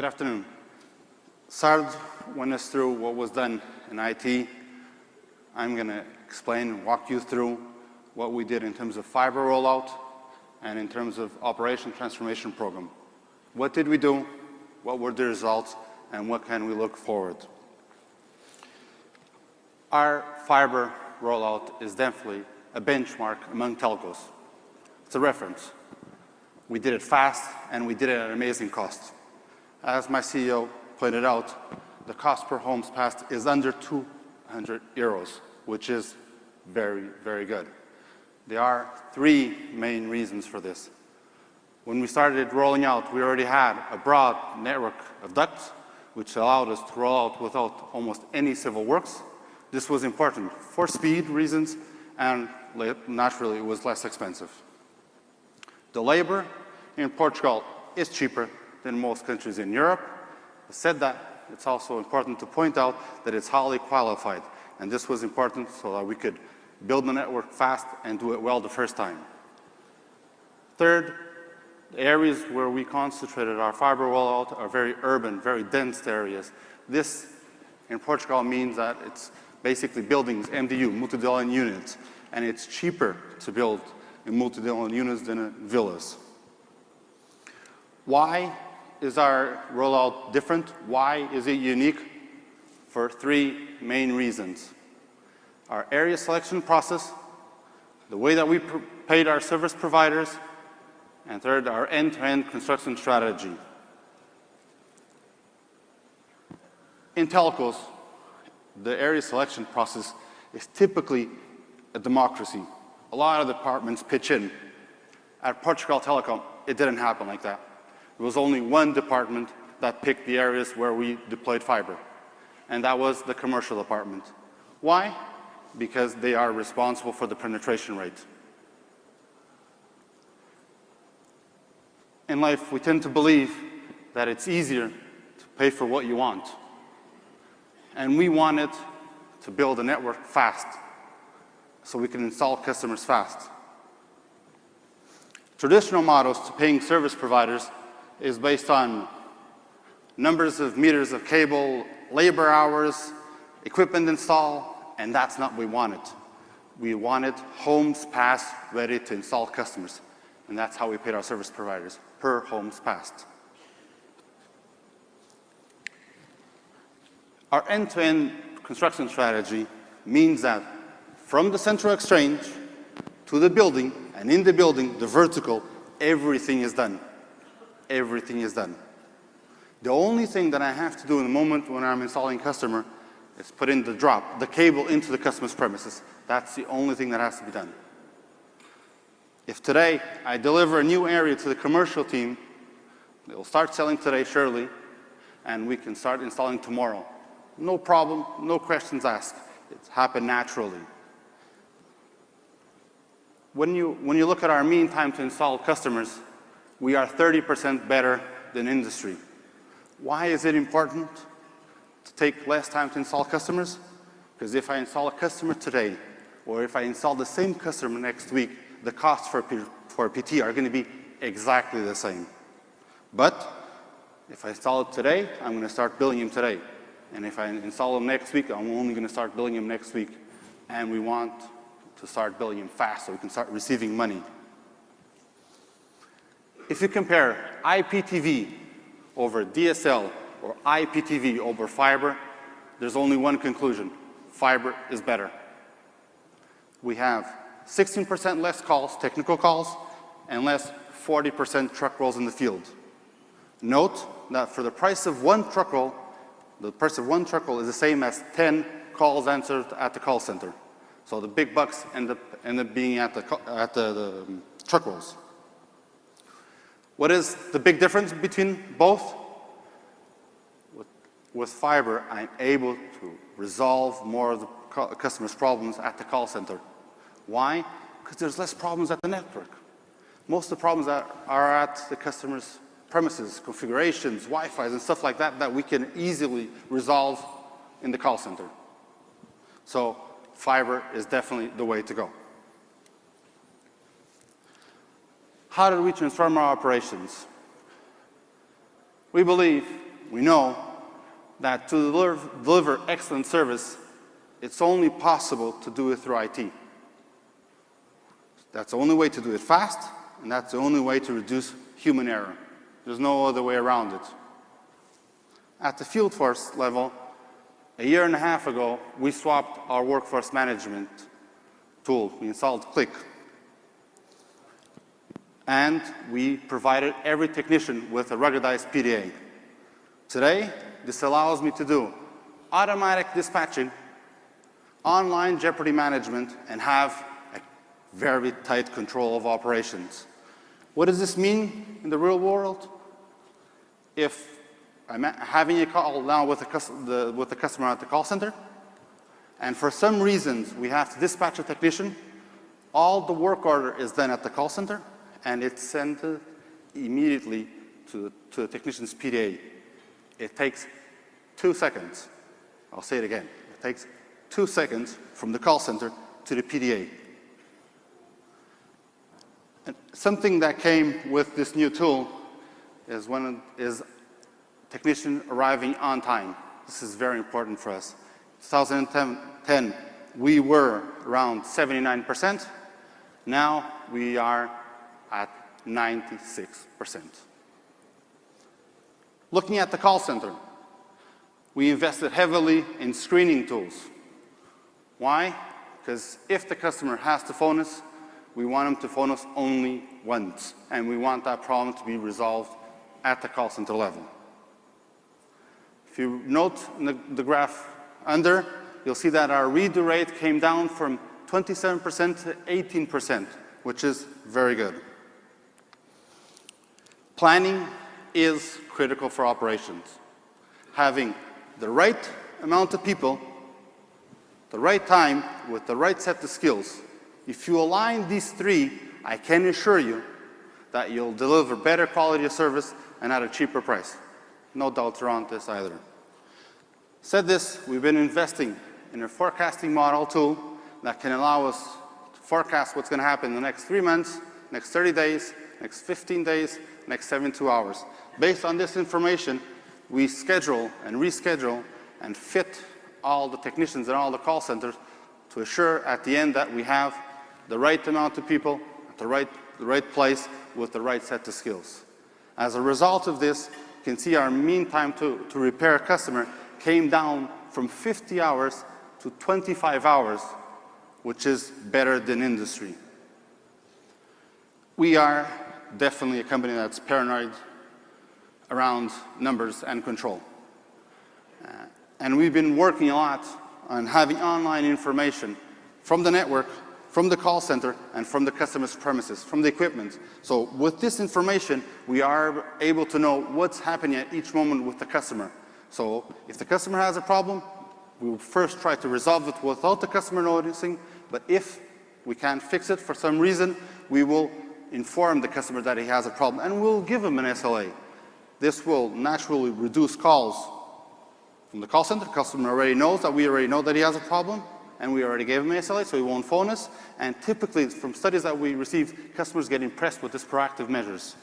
Good afternoon. Sard went us through what was done in IT. I'm going to explain and walk you through what we did in terms of fiber rollout and in terms of operation transformation program. What did we do? What were the results? And what can we look forward? Our fiber rollout is definitely a benchmark among telcos. It's a reference. We did it fast and we did it at an amazing cost. As my CEO pointed out, the cost per homes passed is under 200 euros, which is very, very good. There are three main reasons for this. When we started rolling out, we already had a broad network of ducts, which allowed us to roll out without almost any civil works. This was important for speed reasons, and naturally it was less expensive. The labor in Portugal is cheaper than most countries in Europe. I said that, it's also important to point out that it's highly qualified, and this was important so that we could build the network fast and do it well the first time. Third, the areas where we concentrated our fiber rollout are very urban, very dense areas. This in Portugal means that it's basically buildings, MDU, multi-dwelling units, and it's cheaper to build in multi-dwelling units than in villas. Why is our rollout different? Why is it unique? For three main reasons. Our area selection process, the way that we paid our service providers, and third, our end-to-end construction strategy. In telcos, the area selection process is typically a democracy. A lot of departments pitch in. At Portugal Telecom, it didn't happen like that. There was only one department that picked the areas where we deployed fiber, and that was the commercial department. Why? Because they are responsible for the penetration rate. In life, we tend to believe that it's easier to pay for what you want. And we wanted to build a network fast so we can install customers fast. Traditional models to paying service providers is based on numbers of meters of cable, labor hours, equipment install, and that's not what we wanted. We wanted homes passed ready to install customers, and that's how we paid our service providers, per homes passed. Our end-to-end construction strategy means that from the central exchange to the building, and in the building, the vertical, everything is done. Everything is done. The only thing that I have to do in the moment when I'm installing customer is put in the cable into the customer's premises. That's the only thing that has to be done. If today I deliver a new area to the commercial team, they will start selling today, surely, and we can start installing tomorrow. No problem, no questions asked. It's happened naturally. When you look at our mean time to install customers, we are 30% better than industry. Why is it important to take less time to install customers? Because if I install a customer today, or if I install the same customer next week, the costs for PT are going to be exactly the same. But if I install it today, I'm going to start billing him today. And if I install him next week, I'm only going to start billing him next week. And we want to start billing him fast so we can start receiving money. If you compare IPTV over DSL or IPTV over fiber, there's only one conclusion. Fiber is better. We have 16% less calls, technical calls, and less 40% truck rolls in the field. Note that for the price of one truck roll, the price of one truck roll is the same as 10 calls answered at the call center. So the big bucks end up being at the truck rolls. What is the big difference between both? With fiber, I'm able to resolve more of the customer's problems at the call center. Why? Because there's less problems at the network. Most of the problems are at the customer's premises, configurations, Wi-Fi's, and stuff like that that we can easily resolve in the call center. So fiber is definitely the way to go. How did we transform our operations? We believe We know that to deliver excellent service, it's only possible to do it through IT. That's the only way to do it fast, and that's the only way to reduce human error. There's no other way around it. At the field force level, a year and a half ago, we swapped our workforce management tool. We installed Click. And we provided every technician with a ruggedized PDA. Today, this allows me to do automatic dispatching, online jeopardy management, and have a very tight control of operations. What does this mean in the real world? If I'm having a call now with the customer at the call center, and for some reasons we have to dispatch a technician, all the work order is done at the call center, and it's sent immediately to the technician's PDA. It takes 2 seconds. I'll say it again. It takes 2 seconds from the call center to the PDA. And something that came with this new tool is technician arriving on time. This is very important for us. 2010, we were around 79%. Now we are at 96%. Looking at the call center, we invested heavily in screening tools. Why? Because if the customer has to phone us, we want him to phone us only once, and we want that problem to be resolved at the call center level. If you note in the graph under, you'll see that our redo rate came down from 27% to 18%, which is very good. Planning is critical for operations. Having the right amount of people, the right time, with the right set of skills. If you align these three, I can assure you that you'll deliver better quality of service and at a cheaper price. No doubt around this either. Said this, we've been investing in a forecasting model tool that can allow us to forecast what's going to happen in the next 3 months, next 30 days, next 15 days, next 72 hours. Based on this information, we schedule and reschedule and fit all the technicians and all the call centers to assure at the end that we have the right amount of people at the right place with the right set of skills. As a result of this, you can see our mean time to repair a customer came down from 50 hours to 25 hours, which is better than industry. We are definitely a company that's paranoid around numbers and control. And we've been working a lot on having online information from the network, from the call center, and from the customer's premises, from the equipment. So with this information, we are able to know what's happening at each moment with the customer. So if the customer has a problem, we will first try to resolve it without the customer noticing, but if we can't fix it for some reason, we will inform the customer that he has a problem, and we'll give him an SLA. This will naturally reduce calls from the call center. The customer already knows that we already know that he has a problem, and we already gave him an SLA, so he won't phone us. And typically, from studies that we received, customers get impressed with these proactive measures.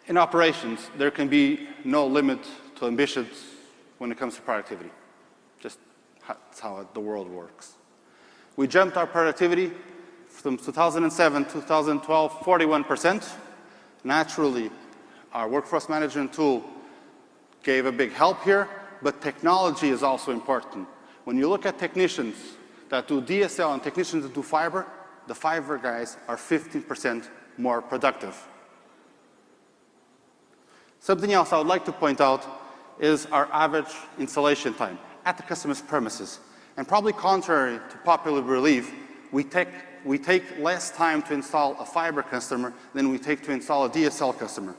In operations, there can be no limit to ambitions when it comes to productivity. Just that's how the world works. We jumped our productivity from 2007 to 2012, 41%. Naturally, our workforce management tool gave a big help here, but technology is also important. When you look at technicians that do DSL and technicians that do fiber, the fiber guys are 15% more productive. Something else I would like to point out is our average installation time at the customer's premises. And probably contrary to popular belief, we take less time to install a fiber customer than we take to install a DSL customer.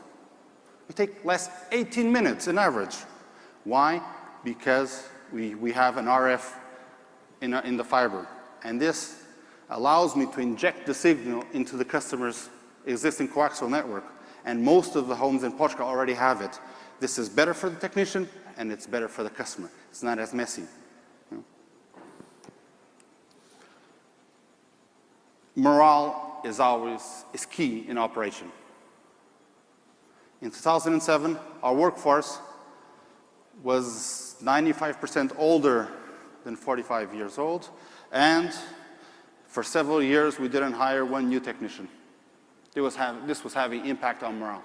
We take less 18 minutes on average. Why? Because we have an RF in the fiber. And this allows me to inject the signal into the customer's existing coaxial network. And most of the homes in Portugal already have it. This is better for the technician, and it's better for the customer. It's not as messy. Morale is key in operation. In 2007, our workforce was 95% older than 45 years old, and for several years, we didn't hire one new technician. This was having impact on morale.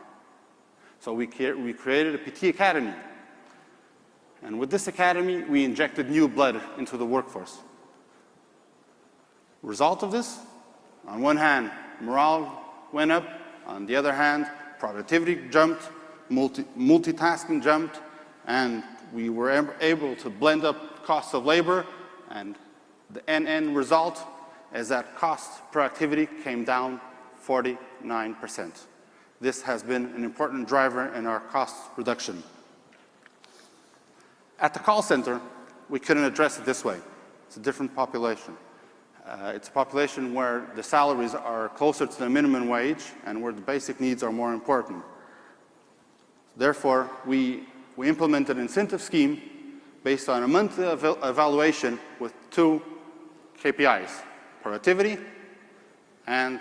So we created a PT Academy. And with this academy, we injected new blood into the workforce. Result of this, on one hand, morale went up. On the other hand, productivity jumped, multitasking jumped, and we were able to blend up costs of labor, and the end result is that cost per activity came down 49%. This has been an important driver in our cost reduction. At the call center, we couldn't address it this way. It's a different population. It's a population where the salaries are closer to the minimum wage and where the basic needs are more important. Therefore, we implemented an incentive scheme based on a monthly evaluation with 2 KPIs, productivity and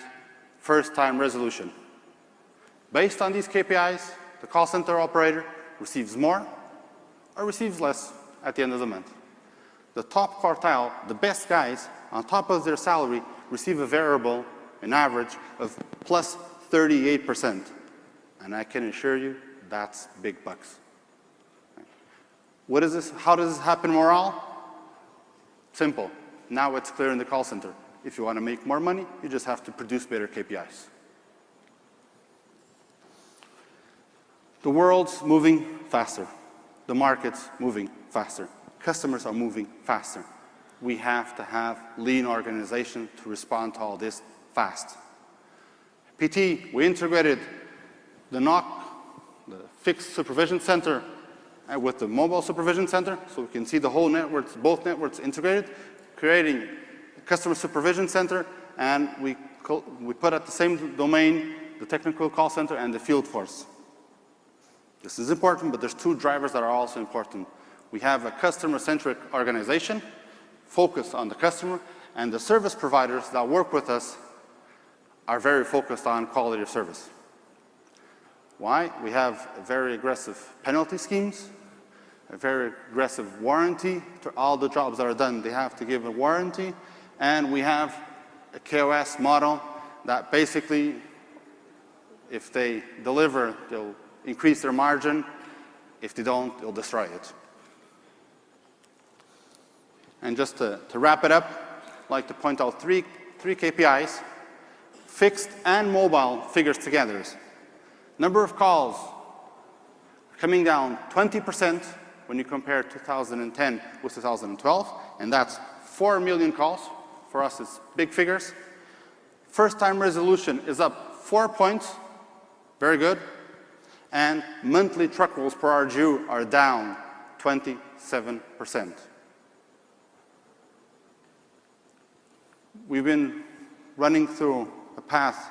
first-time resolution. Based on these KPIs, the call center operator receives more or receives less at the end of the month. The top quartile, the best guys, on top of their salary, receive a variable, an average, of plus 38%. And I can assure you, that's big bucks. What is this? How does this happen in morale? Simple. Now it's clear in the call center. If you want to make more money, you just have to produce better KPIs. The world's moving faster. The market's moving faster. Customers are moving faster. We have to have lean organization to respond to all this fast. PT, we integrated the NOC, the fixed supervision center, with the mobile supervision center, so we can see the whole networks, both networks integrated, creating a customer supervision center, and we put at the same domain the technical call center and the field force. This is important, but there's 2 drivers that are also important. We have a customer-centric organization, focused on the customer, and the service providers that work with us are very focused on quality of service. Why? We have very aggressive penalty schemes, a very aggressive warranty to all the jobs that are done. They have to give a warranty, and we have a KOS model that basically, if they deliver, they'll increase their margin. If they don't, they'll destroy it. And just to wrap it up, I'd like to point out three KPIs, fixed and mobile figures together. Number of calls coming down 20% when you compare 2010 with 2012, and that's 4 million calls. For us, it's big figures. First-time resolution is up 4 points, very good. And monthly truck rolls per RGU are down 27%. We've been running through a path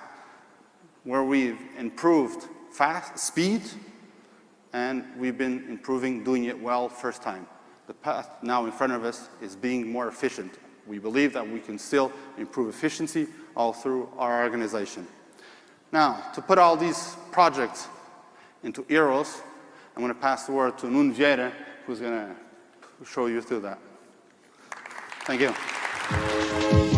where we've improved speed, and we've been improving doing it well first time. The path now in front of us is being more efficient. We believe that we can still improve efficiency all through our organization. Now, to put all these projects into euros, I'm going to pass the word to Nuno Vieira, who's going to show you through that. Thank you.